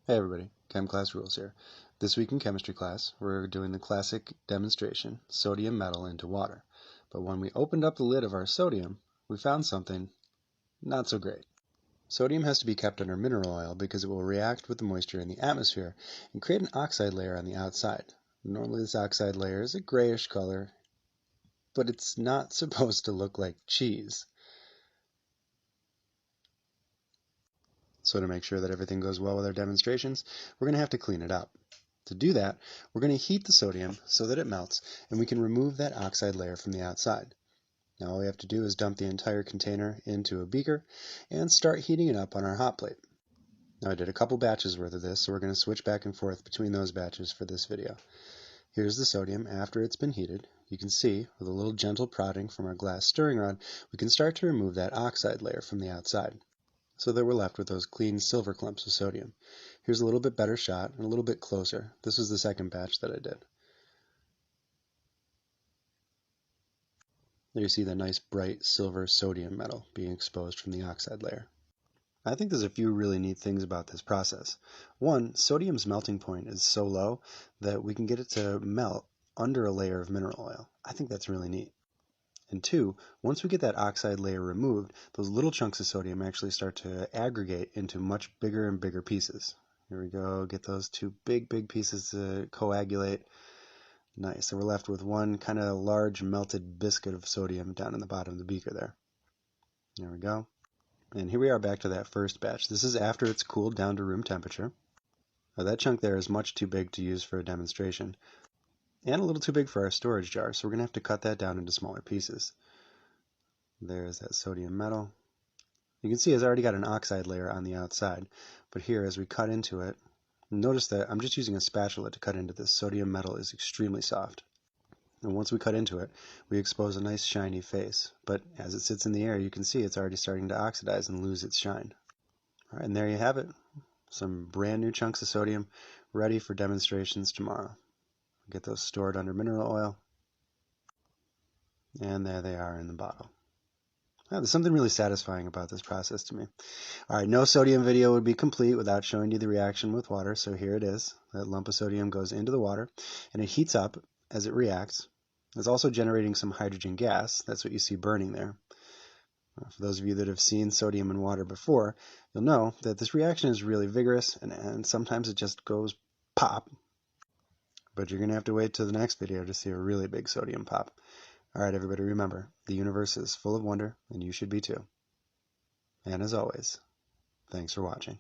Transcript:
Hey everybody, Chem Class Rules here. This week in chemistry class, we're doing the classic demonstration, sodium metal into water. But when we opened up the lid of our sodium, we found something not so great. Sodium has to be kept under mineral oil because it will react with the moisture in the atmosphere and create an oxide layer on the outside. Normally this oxide layer is a grayish color, but it's not supposed to look like cheese. So to make sure that everything goes well with our demonstrations, we're going to have to clean it up. To do that, we're going to heat the sodium so that it melts and we can remove that oxide layer from the outside. Now all we have to do is dump the entire container into a beaker and start heating it up on our hot plate. Now I did a couple batches worth of this, so we're going to switch back and forth between those batches for this video. Here's the sodium after it's been heated. You can see, with a little gentle prodding from our glass stirring rod, we can start to remove that oxide layer from the outside, so that we're left with those clean silver clumps of sodium. Here's a little bit better shot and a little bit closer. This was the second batch that I did. There you see the nice bright silver sodium metal being exposed from the oxide layer. I think there's a few really neat things about this process. One, sodium's melting point is so low that we can get it to melt under a layer of mineral oil. I think that's really neat. And two, once we get that oxide layer removed, those little chunks of sodium actually start to aggregate into much bigger and bigger pieces. Here we go, get those two big pieces to coagulate. Nice, so we're left with one kind of large melted biscuit of sodium down in the bottom of the beaker there. There we go. And here we are back to that first batch. This is after it's cooled down to room temperature. Now that chunk there is much too big to use for a demonstration, and a little too big for our storage jar, so we're going to have to cut that down into smaller pieces. There's that sodium metal. You can see it's already got an oxide layer on the outside, but here as we cut into it, notice that I'm just using a spatula to cut into this. Sodium metal is extremely soft. And once we cut into it, we expose a nice shiny face, but as it sits in the air, you can see it's already starting to oxidize and lose its shine. All right, and there you have it. Some brand new chunks of sodium ready for demonstrations tomorrow. Get those stored under mineral oil, and there they are in the bottle. There's something really satisfying about this process to me. All right, no sodium video would be complete without showing you the reaction with water, so here it is. That lump of sodium goes into the water, and it heats up as it reacts. It's also generating some hydrogen gas. That's what you see burning there. For those of you that have seen sodium in water before, you'll know that this reaction is really vigorous, and sometimes it just goes pop. But you're going to have to wait till the next video to see a really big sodium pop. All right, everybody, remember, the universe is full of wonder, and you should be too. And as always, thanks for watching.